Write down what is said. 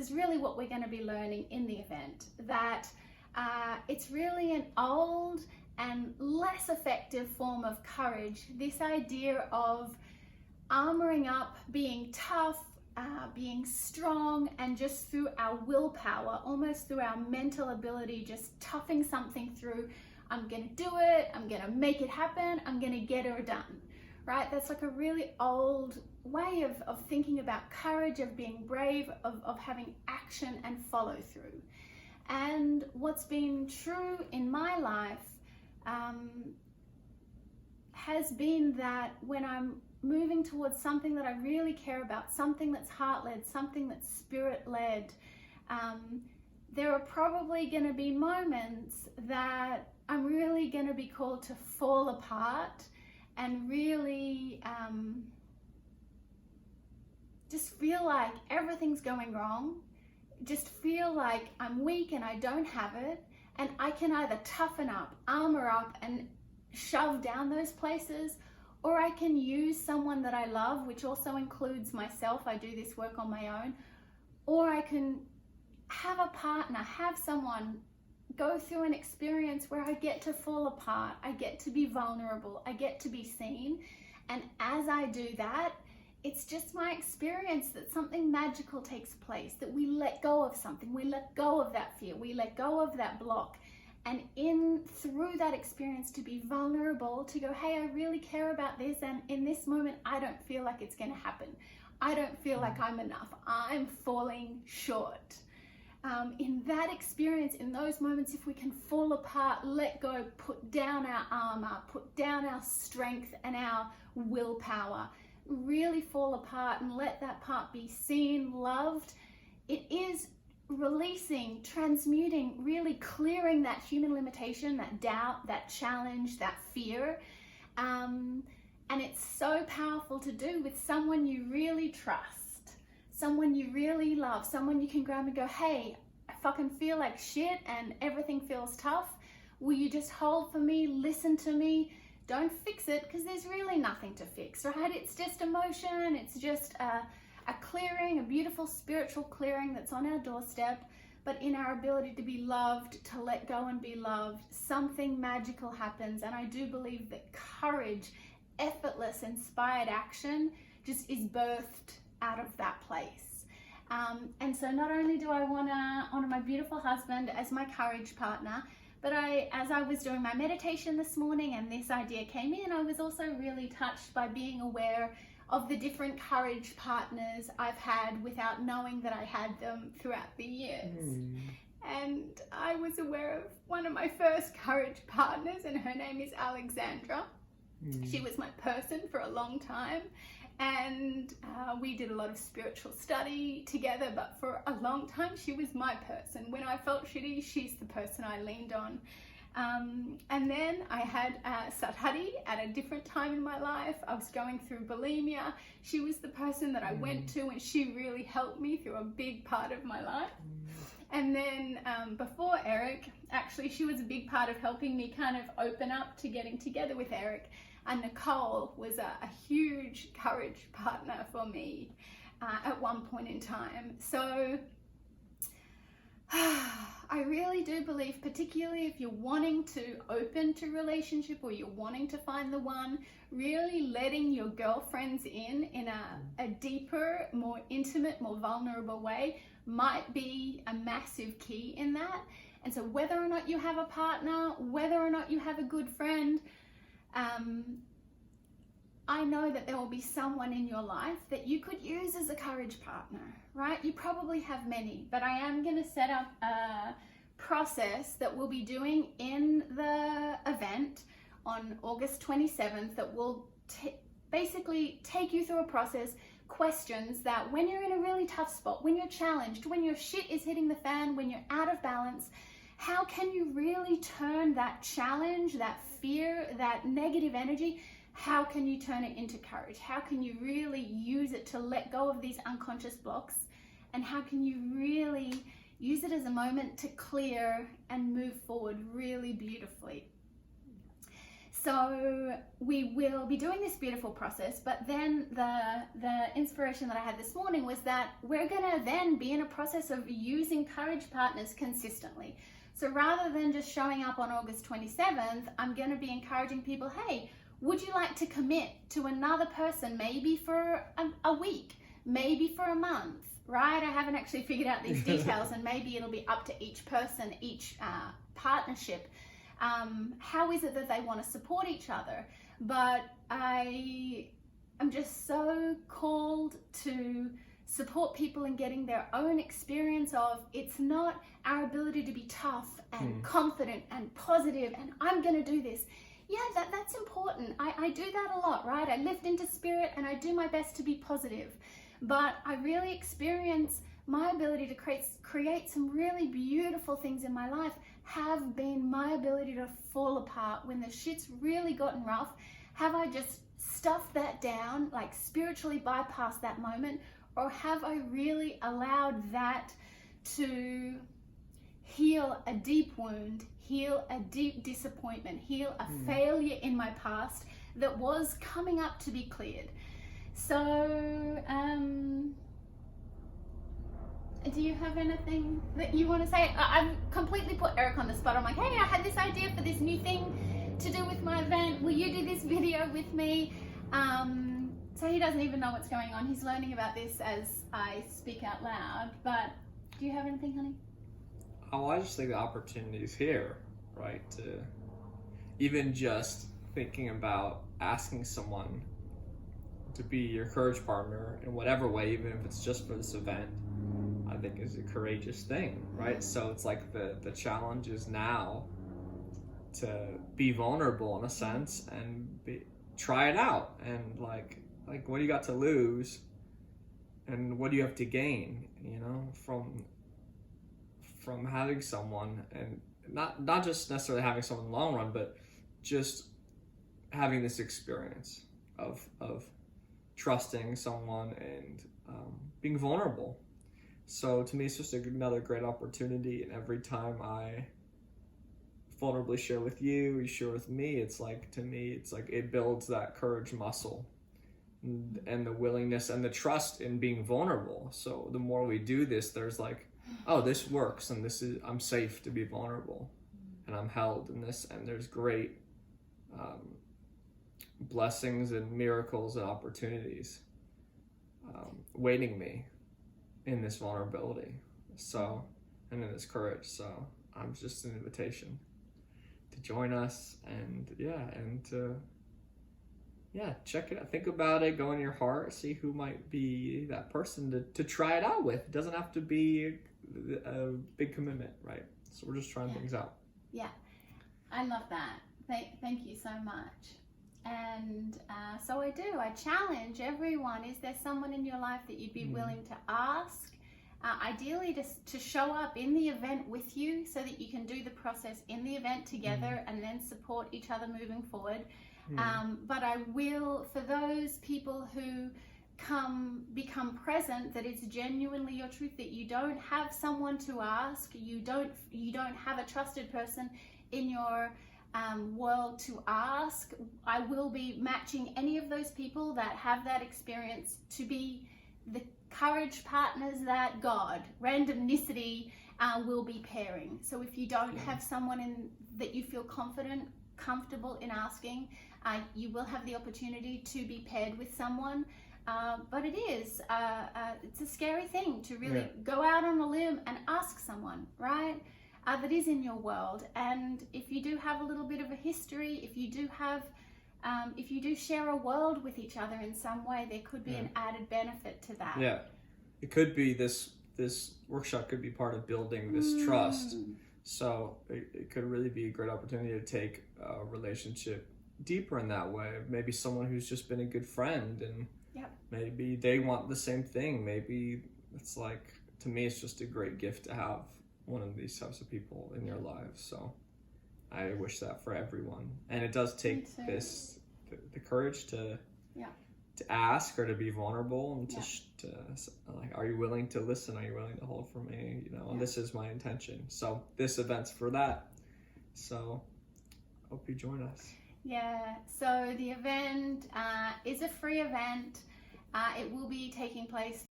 is really what we're going to be learning in the event, that it's really an old and less effective form of courage. This idea of armoring up, being tough, being strong, and just through our willpower, almost through our mental ability, just toughing something through. I'm gonna do it, I'm gonna make it happen, I'm gonna get her done, right? That's like a really old way of thinking about courage, of being brave, of having action and follow through. And what's been true in my life has been that when I'm moving towards something that I really care about, something that's heart-led, something that's spirit-led, there are probably going to be moments that I'm really going to be called to fall apart and really just feel like everything's going wrong, just feel like I'm weak and I don't have it, and I can either toughen up, armor up, and shove down those places, or I can use someone that I love, which also includes myself. I do this work on my own. Or I can have a partner, have someone go through an experience where I get to fall apart, I get to be vulnerable, I get to be seen. And as I do that, it's just my experience that something magical takes place, that we let go of something, we let go of that fear, we let go of that block. And through that experience, to be vulnerable, to go, hey, I really care about this, and in this moment I don't feel like it's going to happen. I don't feel like I'm enough. I'm falling short. In that experience, in those moments, if we can fall apart, let go, put down our armor, put down our strength and our willpower, really fall apart and let that part be seen, loved, it is releasing, transmuting, really clearing that human limitation, that doubt, that challenge, that fear. And it's so powerful to do with someone you really trust, someone you really love, someone you can grab and go, hey, I fucking feel like shit and everything feels tough. Will you just hold for me, listen to me? Don't fix it, because there's really nothing to fix, right? It's just emotion, it's just a clearing, a beautiful spiritual clearing that's on our doorstep. But in our ability to be loved, to let go and be loved, something magical happens. And I do believe that courage, effortless, inspired action just is birthed out of that place. And so not only do I want to honor my beautiful husband as my courage partner, but as I was doing my meditation this morning and this idea came in, I was also really touched by being aware of the different courage partners I've had without knowing that I had them throughout the years. And I was aware of one of my first courage partners, and her name is Alexandra. She was my person for a long time, and we did a lot of spiritual study together, but for a long time she was my person. When I felt shitty, she's the person I leaned on. And then I had Sadhati at a different time in my life. I was going through bulimia. She was the person that I went to, and she really helped me through a big part of my life. And then before Eric, actually she was a big part of helping me kind of open up to getting together with Eric. And Nicole was a huge courage partner for me at one point in time. So I really do believe, particularly if you're wanting to open to relationship or you're wanting to find the one, really letting your girlfriends in a deeper, more intimate, more vulnerable way might be a massive key in that. And so whether or not you have a partner, whether or not you have a good friend, I know that there will be someone in your life that you could use as a courage partner, right? You probably have many, but I am going to set up a process that we'll be doing in the event on August 27th that will basically take you through a process, questions that when you're in a really tough spot, when you're challenged, when your shit is hitting the fan, when you're out of balance, how can you really turn that challenge, that fear, that negative energy, how can you turn it into courage? How can you really use it to let go of these unconscious blocks? And how can you really use it as a moment to clear and move forward really beautifully? So we will be doing this beautiful process, but then the inspiration that I had this morning was that we're gonna then be in a process of using courage partners consistently. So rather than just showing up on August 27th, I'm gonna be encouraging people, hey, would you like to commit to another person, maybe for a week, maybe for a month, right? I haven't actually figured out these details, and maybe it'll be up to each person, each partnership. How is it that they want to support each other? But I'm just so called to support people in getting their own experience of, it's not our ability to be tough and confident and positive and I'm going to do this. Yeah, that's important. I do that a lot, right? I lift into spirit and I do my best to be positive. But I really experience my ability to create some really beautiful things in my life have been my ability to fall apart when the shit's really gotten rough. Have I just stuffed that down, like spiritually bypassed that moment, or have I really allowed that to heal a deep wound, heal a deep disappointment, heal a failure in my past that was coming up to be cleared? So, do you have anything that you want to say? I've completely put Eric on the spot. I'm like, hey, I had this idea for this new thing to do with my event. Will you do this video with me? So he doesn't even know what's going on. He's learning about this as I speak out loud. But do you have anything, honey? Oh, I just think the opportunity is here, right? To even just thinking about asking someone to be your courage partner in whatever way, even if it's just for this event, I think is a courageous thing, right? So it's like the challenge is now to be vulnerable in a sense and try it out, and like what do you got to lose and what do you have to gain, you know, from having someone, and not just necessarily having someone in the long run, but just having this experience of trusting someone and being vulnerable. So to me, it's just another great opportunity, and every time I vulnerably share with you, you share with me, it's like, to me, it's like it builds that courage muscle and the willingness and the trust in being vulnerable. So the more we do this, there's like, oh, this works, and this is, I'm safe to be vulnerable, and I'm held in this, and there's great blessings and miracles and opportunities waiting me in this vulnerability, so, and in this courage. So I'm just an invitation to join us, and check it out, think about it, go in your heart, see who might be that person to try it out with. It doesn't have to be a big commitment, right? So we're just trying things out. Yeah, I love that. Thank you so much. And so I challenge everyone, is there someone in your life that you'd be willing to ask, ideally to show up in the event with you, so that you can do the process in the event together and then support each other moving forward. But I will, for those people who become present, that it's genuinely your truth, that you don't have someone to ask, you don't have a trusted person in your world to ask, I will be matching any of those people that have that experience to be the courage partners that God, randomnicity, will be pairing. So if you don't have someone that you feel comfortable in asking, you will have the opportunity to be paired with someone. But it's a scary thing to really go out on a limb and ask someone, right? That is in your world. And if you do have a little bit of a history, if you do share a world with each other in some way, there could be an added benefit to that. Yeah, it could be this workshop could be part of building this trust. So it could really be a great opportunity to take a relationship deeper in that way. Maybe someone who's just been a good friend, and maybe they want the same thing. Maybe it's like, to me, it's just a great gift to have one of these types of people in your lives. So I wish that for everyone. And it does take the courage to ask, or to be vulnerable, and to like, are you willing to listen? Are you willing to hold for me? You know, and this is my intention. So this event's for that. So hope you join us. Yeah, so the event is a free event. It will be taking place